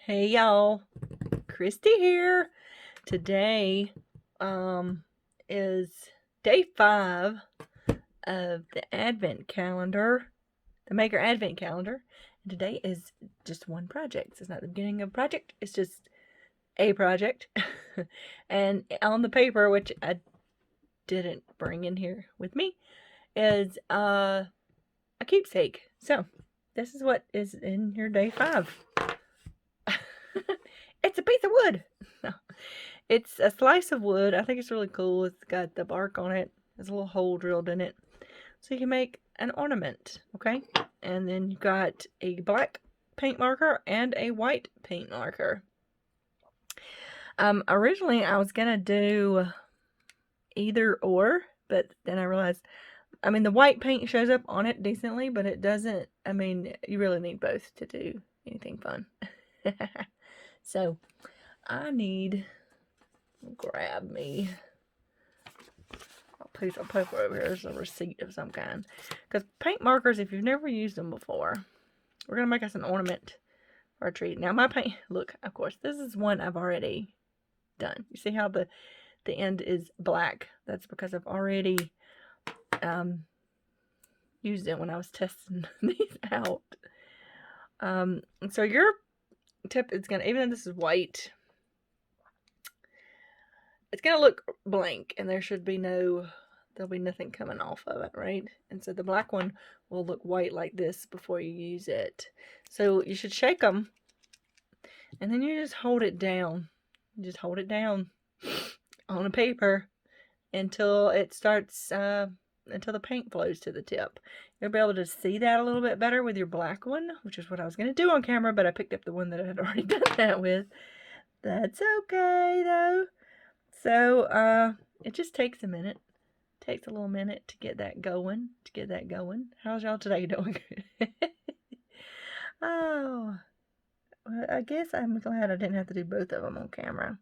Hey y'all, Christy here. Today is day 5 of the Advent calendar, the Maker Advent calendar. And today is just one project. It's not the beginning of a project, it's just a project. And on the paper, which I didn't bring in here with me, is a keepsake. So this is what is in your day 5. It's a piece of wood. No, it's a slice of wood. I think it's really cool. It's got the bark on it. There's a little hole drilled in it. So you can make an ornament, okay? And then you got a black paint marker and a white paint marker. Originally I was gonna do either or, but then I realized, the white paint shows up on it decently, but it doesn't, you really need both to do anything fun. So I grab me. I'll put it over here. There's a receipt of some kind. Because paint markers, if you've never used them before, we're going to make us an ornament for a tree. Now my paint, look, of course, this is one I've already done. You see how the end is black? That's because I've already used it when I was testing these out. So your tip is going to, even though this is white, it's going to look blank, and there'll be nothing coming off of it, right? And so the black one will look white like this before you use it. So you should shake them, and then you just hold it down. Just hold it down on a paper until it starts, until the paint flows to the tip. You'll be able to see that a little bit better with your black one, which is what I was going to do on camera, but I picked up the one that I had already done that with. That's okay, though. So, it just takes a minute. Takes a little minute to get that going. How's y'all today doing? Oh, well, I guess I'm glad I didn't have to do both of them on camera.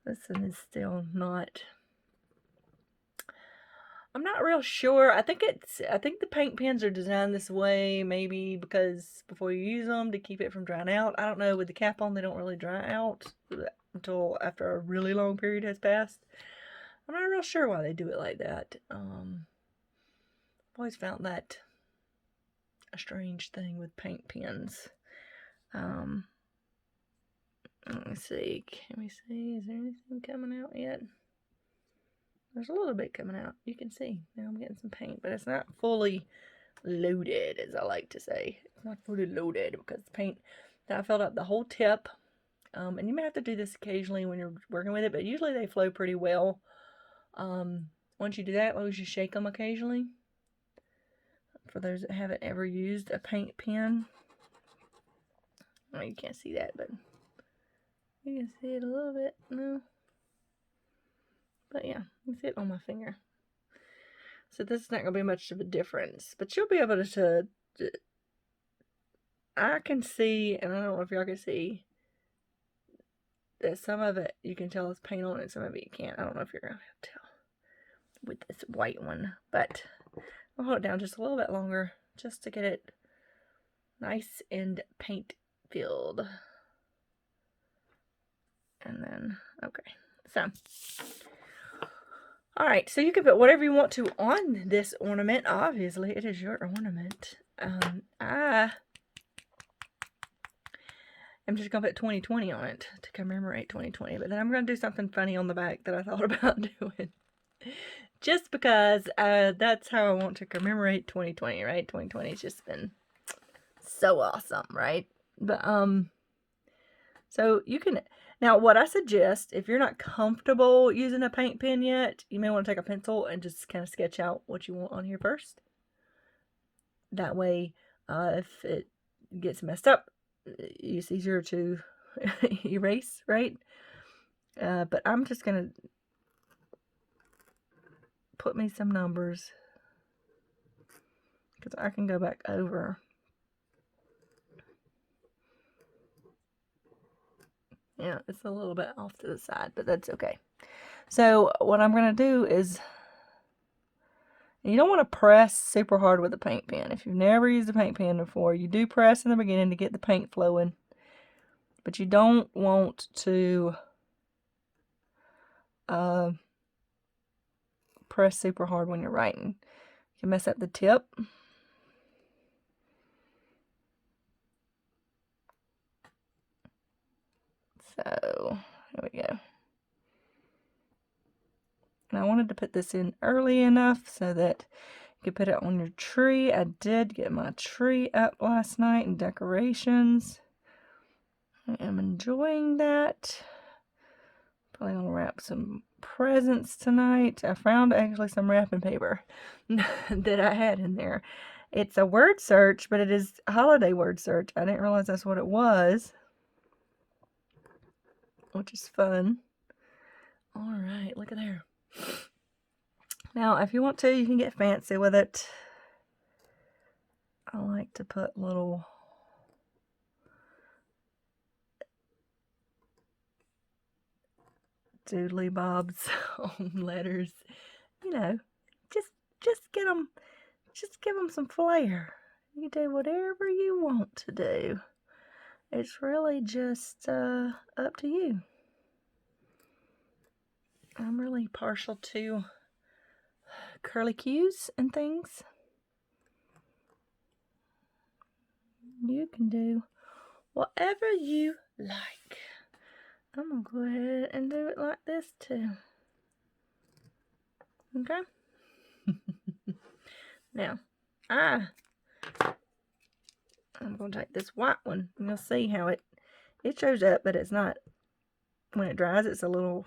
This one is still not. I'm not real sure. I think the paint pens are designed this way, maybe because before you use them to keep it from drying out. I don't know. With the cap on, they don't really dry out until after a really long period has passed. I'm not real sure why they do it like that. I've always found that a strange thing with paint pens. Let me see. Can we see? Is there anything coming out yet? There's a little bit coming out. You can see. Now I'm getting some paint, but it's not fully loaded, as I like to say. It's not fully loaded because the paint, I filled up the whole tip. And you may have to do this occasionally when you're working with it, but usually they flow pretty well. Once you do that, as you shake them occasionally. For those that haven't ever used a paint pen. Well, you can't see that, but you can see it a little bit. No. But yeah, you can see it on my finger. So this is not going to be much of a difference. But you'll be able to I can see, and I don't know if y'all can see, that some of it you can tell is paint on it, some of it you can't. I don't know if you're going to tell with this white one. But I'll hold it down just a little bit longer just to get it nice and paint filled. And then, okay. So, alright, so you can put whatever you want to on this ornament. Obviously, it is your ornament. I am just going to put 2020 on it to commemorate 2020. But then I'm going to do something funny on the back that I thought about doing. Just because that's how I want to commemorate 2020, right? 2020 has just been so awesome, right? But, so you can, now what I suggest, if you're not comfortable using a paint pen yet, you may want to take a pencil and just kind of sketch out what you want on here first. That way, if it gets messed up, it's easier to erase, right? But I'm just going to put me some numbers because I can go back over. Yeah, it's a little bit off to the side, but that's okay. So what I'm going to do is, you don't want to press super hard with a paint pen. If you've never used a paint pen before, you do press in the beginning to get the paint flowing. but you don't want to press super hard when you're writing. You can mess up the tip. So, here we go. And I wanted to put this in early enough so that you could put it on your tree. I did get my tree up last night and decorations. I am enjoying that. Probably gonna wrap some presents tonight. I found actually some wrapping paper that I had in there. It's a word search, but it is a holiday word search. I didn't realize that's what it was, which is fun. All right, look at there. Now, if you want to, you can get fancy with it. I like to put little doodly bobs on letters. You know, just get them, just give them some flair. You can do whatever you want to do. It's really just up to you. I'm really partial to curly cues and things. You can do whatever you like. I'm going to go ahead and do it like this too. Okay? Now, I'm going to take this white one, and you'll see how it shows up, but it's not, when it dries, it's a little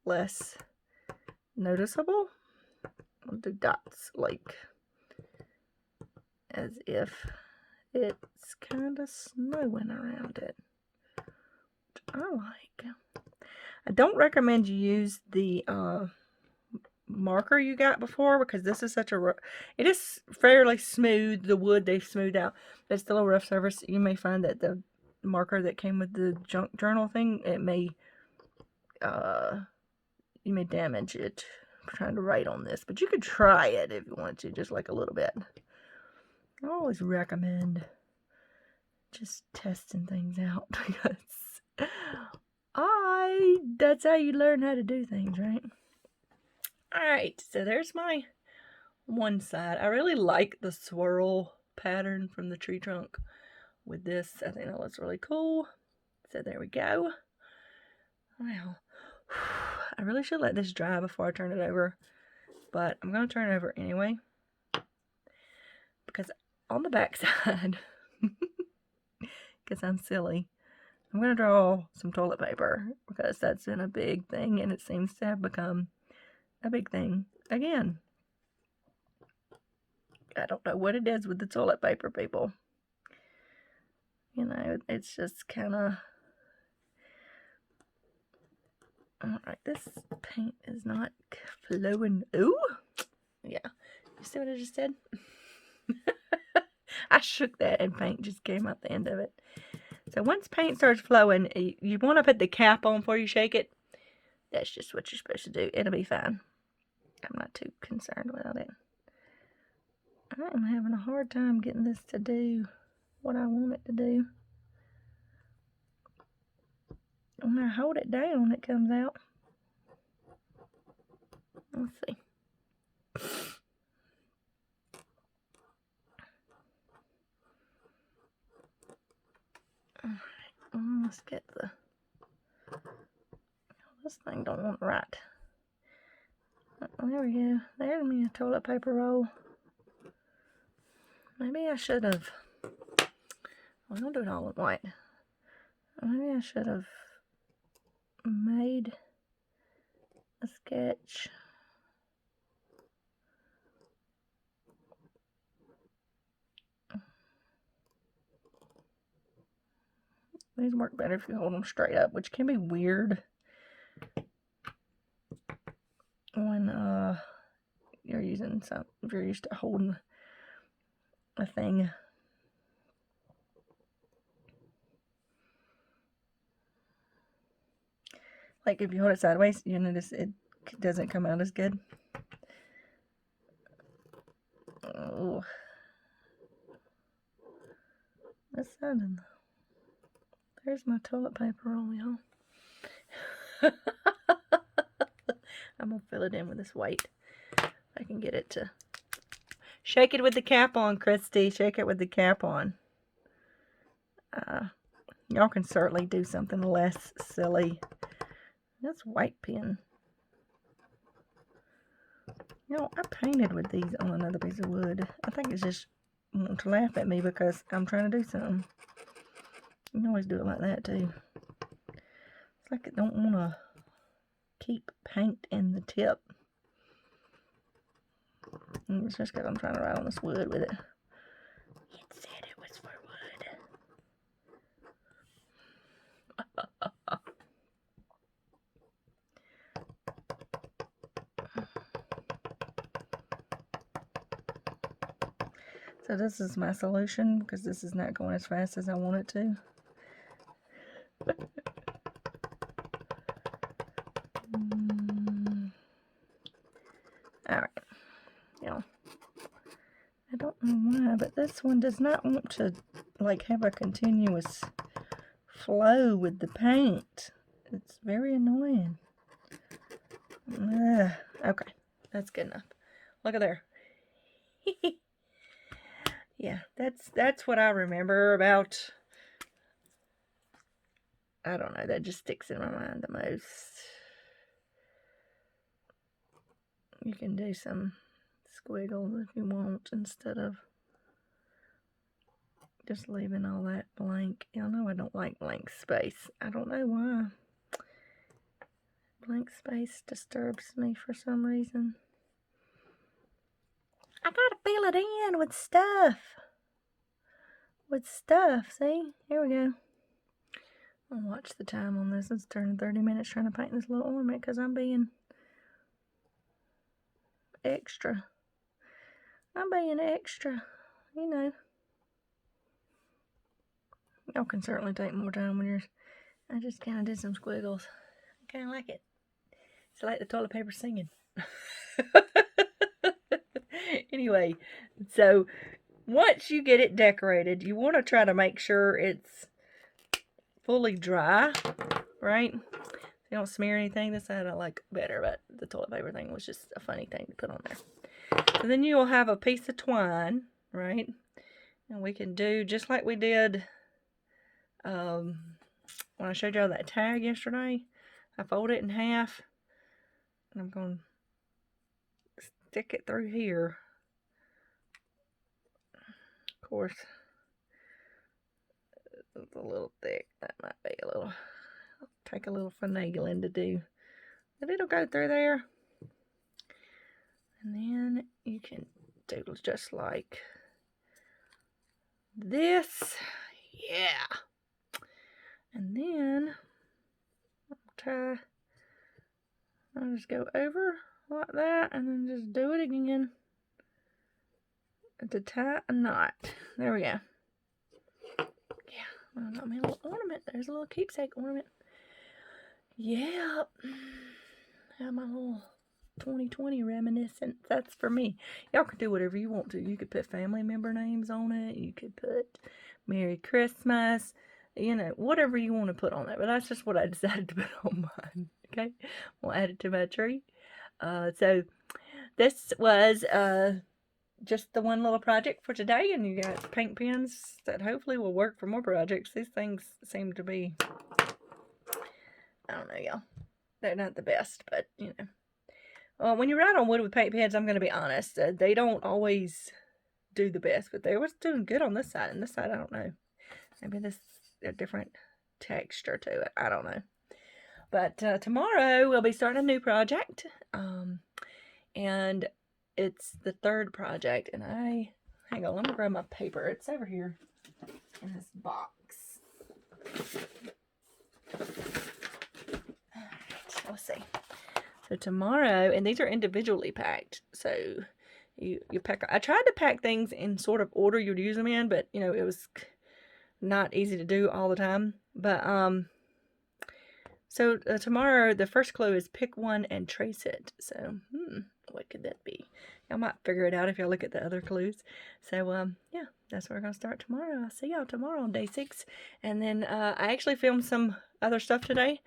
less noticeable. I'll do dots, like, as if it's kind of snowing around it, which I like. I don't recommend you use the marker you got before, because this is such a it is fairly smooth. The wood they've smoothed out, but it's still a rough surface. You may find that the marker that came with the junk journal thing, it may you may damage it trying to write on this, but you could try it if you want to, just like a little bit. I always recommend just testing things out, because that's how you learn how to do things, right? Alright, so there's my one side. I really like the swirl pattern from the tree trunk with this. I think that looks really cool. So there we go. Well, I really should let this dry before I turn it over, but I'm going to turn it over anyway, because on the back side, because I'm silly, I'm going to draw some toilet paper, because that's been a big thing, and it seems to have become a big thing again. I don't know what it is with the toilet paper, people. You know, it's just kind of... Alright, this paint is not flowing. Ooh! Yeah. You see what I just did? I shook that and paint just came out the end of it. So once paint starts flowing, you want to put the cap on before you shake it. That's just what you're supposed to do. It'll be fine. I'm not too concerned about it. I am having a hard time getting this to do what I want it to do. When I hold it down, it comes out. Let's see. Alright, let's get the... This thing don't want right. There we go. There's me a toilet paper roll. Maybe I should have... I'm going to do it all in white. Maybe I should have made a sketch. These work better if you hold them straight up, which can be weird when you're using some, if you're used to holding a thing. Like if you hold it sideways, you notice it doesn't come out as good. Oh, this side, There's my toilet paper roll, y'all. I'm going to fill it in with this white. I can get it to... Shake it with the cap on, Christy. Shake it with the cap on. Y'all can certainly do something less silly. That's white pen. You know, I painted with these on another piece of wood. I think it's just wanting to laugh at me because I'm trying to do something. You can always do it like that too. It's like I don't want to keep paint in the tip. And it's just because I'm trying to write on this wood with it. It said it was for wood. So this is my solution because this is not going as fast as I want it to. Alright. You know, I don't know why, but this one does not want to like have a continuous flow with the paint. It's very annoying. Okay, that's good enough. Look at there. Yeah, that's what I remember about. I don't know, that just sticks in my mind the most. You can do some squiggles if you want instead of just leaving all that blank. Y'all know I don't like blank space. I don't know why. Blank space disturbs me for some reason. I gotta fill it in with stuff. See? Here we go. I'll watch the time on this. It's turning 30 minutes trying to paint this little ornament because I'm being extra. You know. Y'all can certainly take more time when you're... I just kind of did some squiggles. I kind of like it. It's like the toilet paper singing. Anyway, so once you get it decorated, you want to try to make sure it's fully dry, right? You don't smear anything. This side I like better, but the toilet paper thing was just a funny thing to put on there. So then you'll have a piece of twine, right? And we can do just like we did when I showed y'all that tag yesterday. I fold it in half, and I'm going to stick it through here. Of course, it's a little thick. That might be a little, I'll take a little finagling to do. But it'll go through there. And then you can do just like this. Yeah. And then I'll just go over like that and then just do it again to tie a knot. There we go. Yeah, well, got me a little ornament. There's a little keepsake ornament. Yeah. Have my little 2020 reminiscence. That's for me. Y'all can do whatever you want to. You could put family member names on it. You could put Merry Christmas. You know, whatever you want to put on it. But that's just what I decided to put on mine. Okay? We'll add it to my tree. So this was just the one little project for today, and you got paint pens that hopefully will work for more projects. These things seem to be, I don't know, y'all. They're not the best, but, you know. When you write on wood with paint pens, I'm going to be honest, they don't always do the best, but they was doing good on this side, and this side, I don't know. Maybe this a different texture to it. I don't know. But tomorrow, we'll be starting a new project, and it's the third project, and hang on, let me grab my paper. It's over here in this box. Alright, let's see. So tomorrow, and these are individually packed, so you pack, I tried to pack things in sort of order you'd use them in, but, you know, it was not easy to do all the time. But, so tomorrow, the first clue is pick one and trace it. So, what could that be? Y'all might figure it out if y'all look at the other clues. So, yeah, that's where we're going to start tomorrow. I'll see y'all tomorrow on day 6. And then I actually filmed some other stuff today.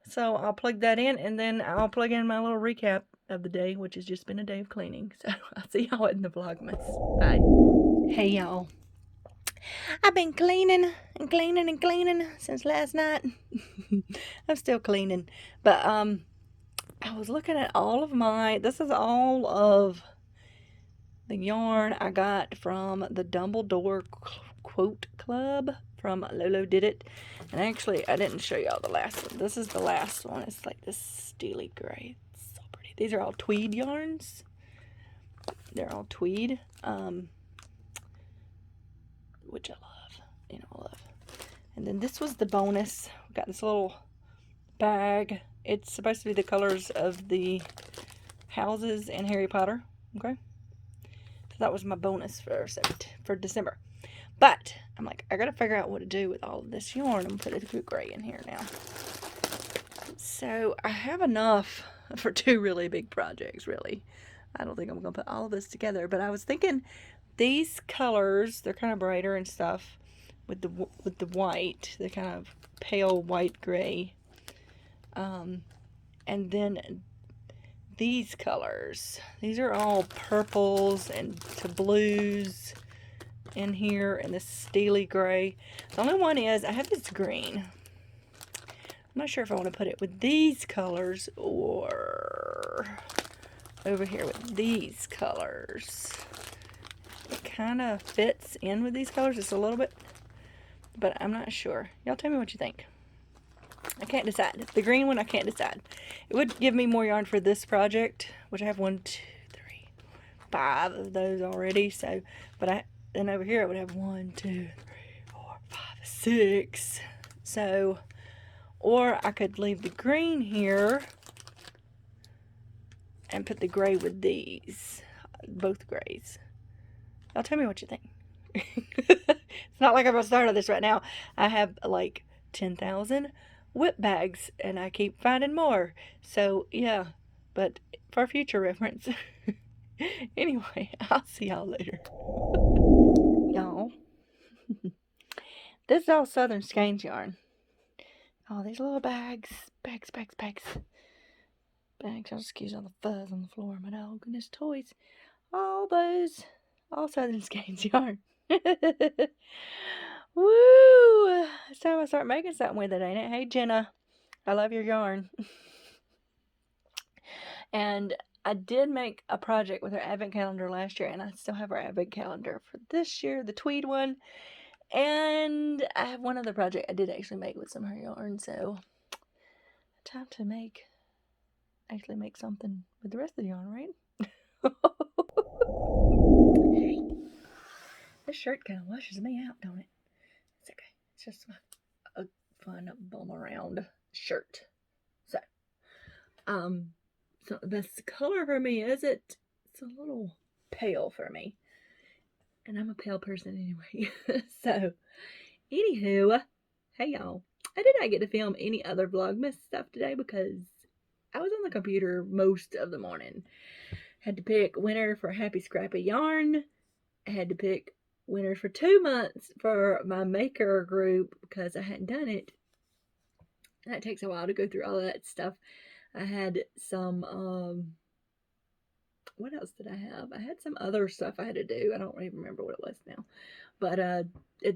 So I'll plug that in, and then I'll plug in my little recap of the day, which has just been a day of cleaning. So I'll see y'all in the Vlogmas. Bye. Hey, y'all. I've been cleaning and cleaning and cleaning since last night. I'm still cleaning. But, I was looking at all of this is all of the yarn I got from the Dumbledore Quote Club from Lolo Did It. And actually, I didn't show y'all the last one. This is the last one. It's like this steely gray. It's so pretty. These are all tweed yarns. They're all tweed, which I love. You know, I love. And then this was the bonus. We got this little bag. It's supposed to be the colors of the houses in Harry Potter. Okay. So that was my bonus for December. But I'm like, I gotta figure out what to do with all of this yarn. I'm gonna put the gray in here now. So I have enough for 2 really big projects, really. I don't think I'm gonna put all of this together, but I was thinking these colors, they're kind of brighter and stuff with the white, the kind of pale white gray. And then these colors, these are all purples and to blues in here, and this steely gray. The only one is I have this green. I'm not sure if I want to put it with these colors or over here with these colors. It kind of fits in with these colors just a little bit, but I'm not sure. Y'all tell me what you think. I can't decide. The green one, I can't decide. It would give me more yarn for this project, which I have 1, 2, 3, 5 of those already. So, but then over here I would have 1, 2, 3, 4, 5, 6. So, or I could leave the green here and put the gray with these, both grays. Y'all tell me what you think. It's not like I'm gonna start on this right now. I have like 10,000 whip bags and I keep finding more. So yeah, but for future reference. Anyway, I'll see y'all later. Y'all, this is all Southern Skeins yarn. Oh, these little bags. Y'all excuse all the fuzz on the floor. My dog and his toys. All those, all Southern Skeins yarn. Woo! It's time I start making something with it, ain't it? Hey, Jenna. I love your yarn. And I did make a project with our advent calendar last year, and I still have our advent calendar for this year, the tweed one. And I have one other project I did actually make with some of her yarn, so time to actually make something with the rest of the yarn, right? This shirt kind of washes me out, don't it? It's okay. It's just a fun bum around shirt. So, so this color for me it's a little pale for me, and I'm a pale person anyway. So, anywho, hey y'all, I did not get to film any other Vlogmas stuff today because I was on the computer most of the morning. Had to pick winner for Happy Scrappy Yarn. I had to pick winner for 2 months for my maker group because I hadn't done it. And that takes a while to go through all that stuff. I had some, what else did I have? I had some other stuff I had to do. I don't even remember what it was now. But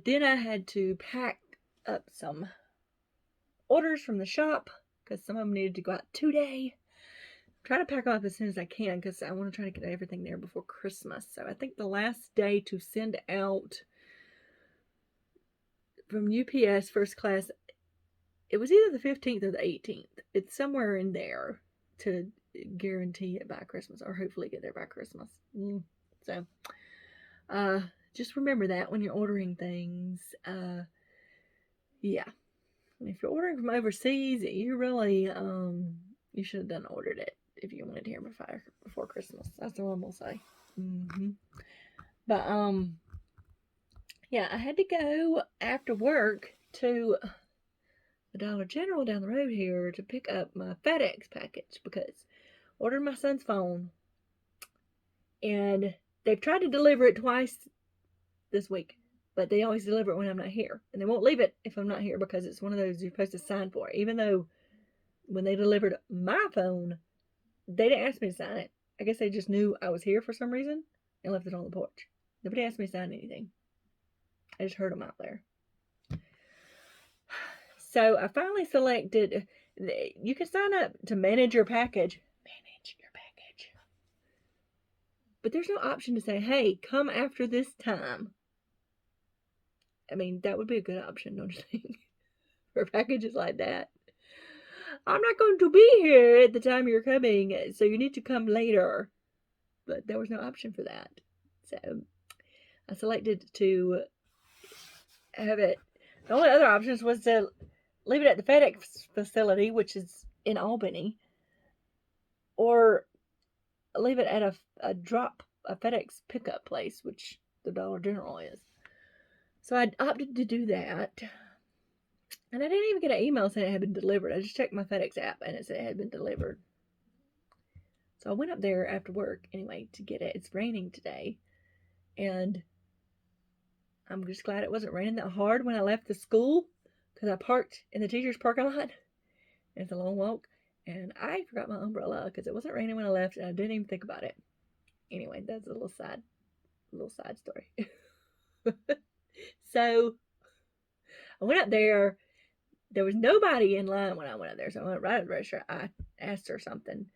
then I had to pack up some orders from the shop because some of them needed to go out today. Try to pack up as soon as I can because I want to try to get everything there before Christmas. So I think the last day to send out from UPS first class, it was either the 15th or the 18th. It's somewhere in there to guarantee it by Christmas, or hopefully get there by Christmas. So just remember that when you're ordering things. Yeah. If you're ordering from overseas, you really you should have done ordered it if you wanted to hear before Christmas. That's all I'm gonna say. But yeah, I had to go after work to the Dollar General down the road here to pick up my FedEx package because I ordered my son's phone And they've tried to deliver it twice this week, but they always deliver it when I'm not here. And they won't leave it if I'm not here because it's one of those you're supposed to sign for. Even though when they delivered my phone, they didn't ask me to sign it. I guess they just knew I was here for some reason and left it on the porch. Nobody asked me to sign anything. I just heard them out there. So I finally selected, you can sign up to manage your package. Manage your package. But there's no option to say, hey, come after this time. I mean, that would be a good option, don't you think? For packages like that. I'm not going to be here at the time you're coming, so you need to come later. But there was no option for that. So I selected to have it. The only other options was to leave it at the FedEx facility, which is in Albany, or leave it at a FedEx pickup place, which the Dollar General is. So I opted to do that. And I didn't even get an email saying it had been delivered. I just checked my FedEx app and it said it had been delivered. So I went up there after work anyway to get it. It's raining today. And I'm just glad it wasn't raining that hard when I left the school because I parked in the teacher's parking lot. It's a long walk. And I forgot my umbrella because it wasn't raining when I left and I didn't even think about it. Anyway, that's a little side story. So I went up there. There was nobody in line when I went up there. So I went right up to the register. I asked her something.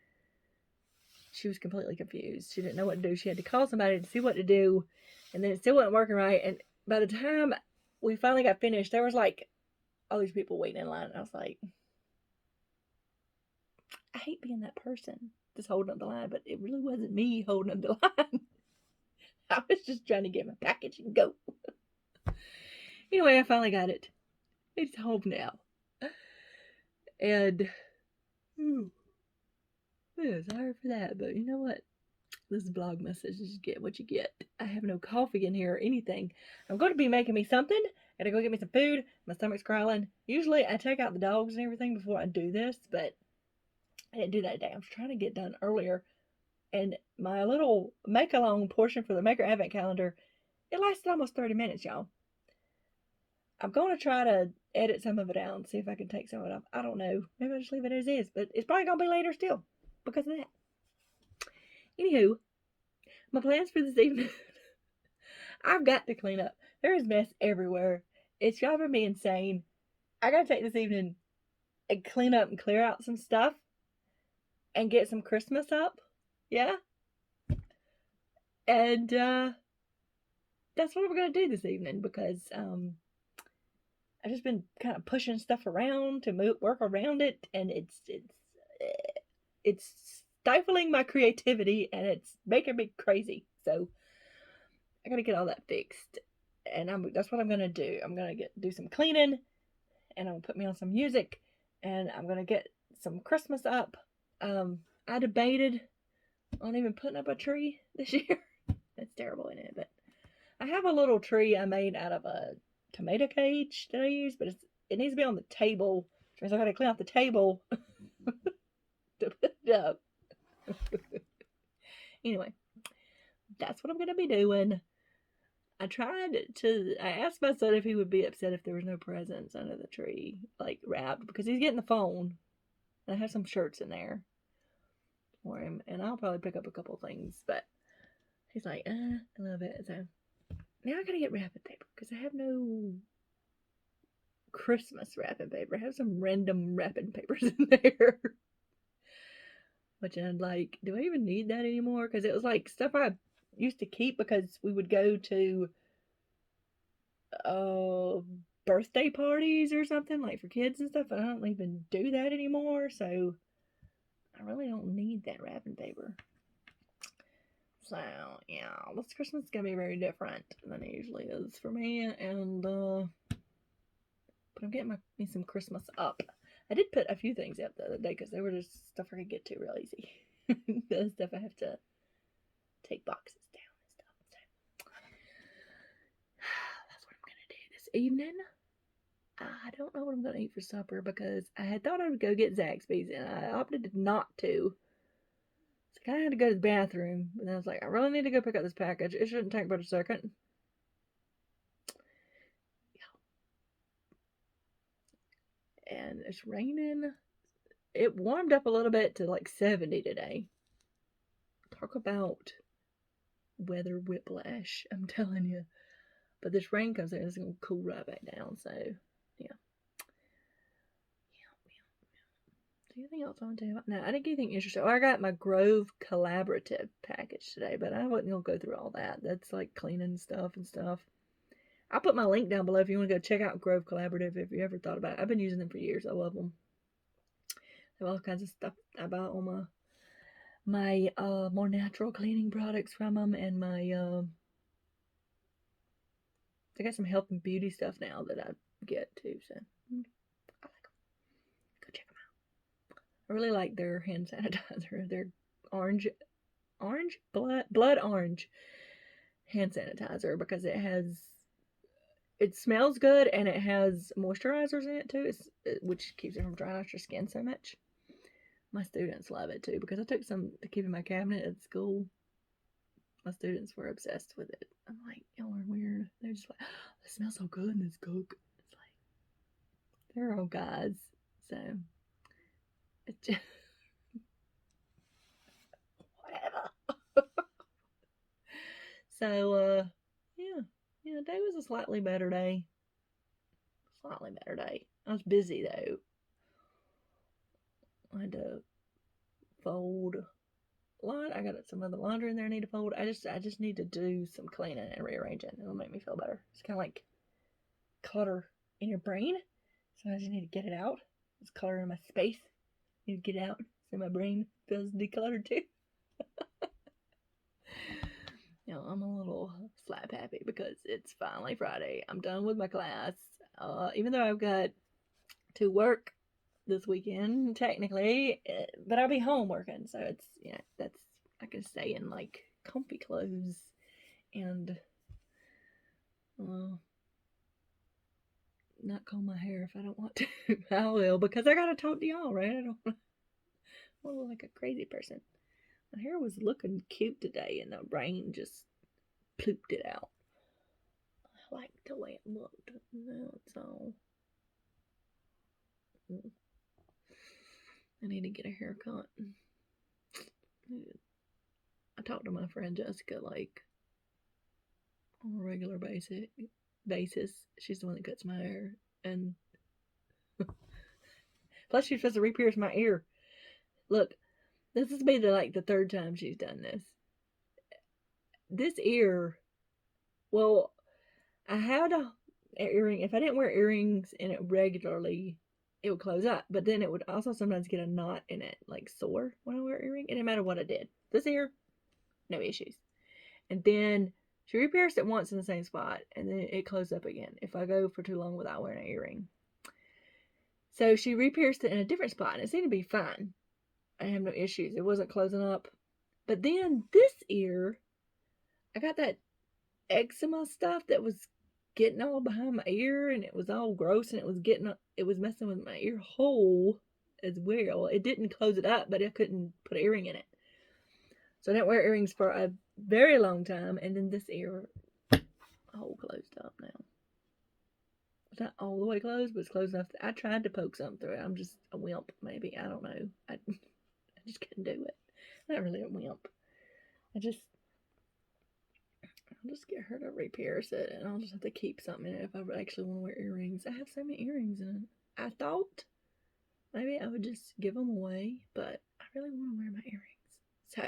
She was completely confused. She didn't know what to do. She had to call somebody to see what to do. And then it still wasn't working right. And by the time we finally got finished, there was like all these people waiting in line. And I was like, I hate being that person just holding up the line. But it really wasn't me holding up the line. I was just trying to get my package and go. Anyway, I finally got it. It's home now. And sorry for that, but you know what? This is Vlogmas. Just get what you get. I have no coffee in here or anything. I'm going to be making me something. I gotta go get me some food. My stomach's growling. Usually I take out the dogs and everything before I do this, but I didn't do that today. I was trying to get done earlier. And my little make-along portion for the Maker Advent Calendar, it lasted almost 30 minutes, y'all. I'm going to try to edit some of it out and see if I can take some of it off. I don't know. Maybe I'll just leave it as is, but it's probably going to be later still because of that. Anywho, my plans for this evening. I've got to clean up. There is mess everywhere. It's driving me insane. I got to take this evening and clean up and clear out some stuff and get some Christmas up. Yeah? And that's what we're going to do this evening because I've just been kind of pushing stuff around to work around it, and it's stifling my creativity, and it's making me crazy. So I gotta get all that fixed, and that's what I'm gonna do. I'm gonna do some cleaning, and I'm gonna put me on some music, and I'm gonna get some Christmas up. I debated on even putting up a tree this year. That's terrible, isn't it? But I have a little tree I made out of a tomato cage that I use, but it needs to be on the table, which means I gotta clean off the table to put it up. Anyway, that's what I'm gonna be doing. I asked my son if he would be upset if there was no presents under the tree, like wrapped, because he's getting the phone. And I have some shirts in there for him, and I'll probably pick up a couple things, but he's like, a little bit. So now I gotta get wrapping paper because I have no Christmas wrapping paper. I have some random wrapping papers in there. Which I'm like, do I even need that anymore? Because it was like stuff I used to keep because we would go to birthday parties or something, like for kids and stuff. And I don't even do that anymore. So I really don't need that wrapping paper. So yeah, this Christmas is gonna be very different than it usually is for me. And but I'm getting me some Christmas up. I did put a few things up the other day because they were just stuff I could get to real easy. The stuff I have to take boxes down and stuff. So that's what I'm gonna do this evening. I don't know what I'm gonna eat for supper because I had thought I would go get Zaxby's and I opted not to. I had to go to the bathroom, and I was like, I really need to go pick up this package. It shouldn't take but a second. Yeah. And it's raining. It warmed up a little bit to like 70 today. Talk about weather whiplash, I'm telling you. But this rain comes in, it's going to cool right back down. So, yeah. Anything else I want to tell you about? No, I didn't get anything interesting. Oh, I got my Grove Collaborative package today, but I wasn't going to go through all that. That's like cleaning stuff and stuff. I'll put my link down below if you want to go check out Grove Collaborative if you ever thought about it. I've been using them for years. I love them. They have all kinds of stuff I buy on my more natural cleaning products from them, and my I got some health and beauty stuff now that I get too. So I like them. Go check them out. I really like their hand sanitizer. Their orange blood orange hand sanitizer, because it smells good and it has moisturizers in it too, which keeps it from drying out your skin so much. My students love it too, because I took some to keep in my cabinet at school. My students were obsessed with it. I'm like, y'all are weird. They're just like, oh, it smells so good in this cook. It's like, they're all guys. So, it's just, whatever. So, yeah. Today was a slightly better day. I was busy though. I had to fold a lot. I got some other laundry in there I need to fold. I just need to do some cleaning and rearranging. It'll make me feel better. It's kind of like clutter in your brain. So I just need to get it out. It's clutter in my space. I need to get it out so my brain feels decluttered too. I'm a little slap happy because it's finally Friday. I'm done with my class. Even though I've got to work this weekend, technically, but I'll be home working. So it's, that's, I can stay in like comfy clothes and not comb my hair if I don't want to. I will, because I gotta talk to y'all, right? I don't want to look like a crazy person. My hair was looking cute today, and the rain just pooped it out. I like the way it looked. Now it's all. I need to get a haircut. I talk to my friend Jessica like on a regular basis. She's the one that cuts my hair, and plus she's supposed to re-pierce my ear. Look, this has been the third time she's done this. This ear, well, I had a earring. If I didn't wear earrings in it regularly, it would close up. But then it would also sometimes get a knot in it, like sore when I wear earring. It didn't matter what I did. This ear, no issues. And then she re-pierced it once in the same spot, and then it closed up again if I go for too long without wearing an earring. So she re-pierced it in a different spot, and it seemed to be fine. I have no issues. It wasn't closing up. But then this ear, I got that eczema stuff that was getting all behind my ear, and it was all gross, and it was messing with my ear hole as well. It didn't close it up, but I couldn't put an earring in it. So I didn't wear earrings for a very long time, and then this ear hole closed up now. It's not all the way closed, but it's closed enough. I tried to poke something through it. I'm just a wimp, maybe. I don't know. I just couldn't do it. I'm not really a wimp. I'll just get her to re-pierce it, and I'll just have to keep something in it if I actually want to wear earrings. I have so many earrings in it. I thought maybe I would just give them away, but I really want to wear my earrings. So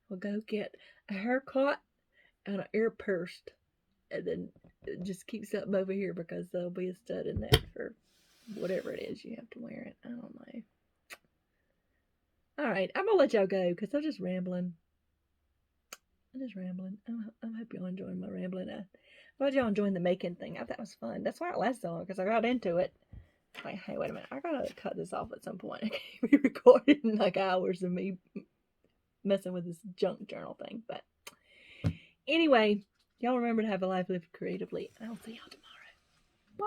I'll go get a haircut and an ear pierced, and then just keep something over here because there'll be a stud in that for whatever it is you have to wear it. I don't know. Alright, I'm gonna let y'all go because I'm just rambling. I hope y'all enjoying my rambling. I'm glad y'all enjoying the making thing. I thought that was fun. That's why it lasted so long, because I got into it. Like, hey, wait a minute. I gotta cut this off at some point. I can't be recording like hours of me messing with this junk journal thing. But anyway, y'all remember to have a life lived creatively. And I'll see y'all tomorrow. Bye.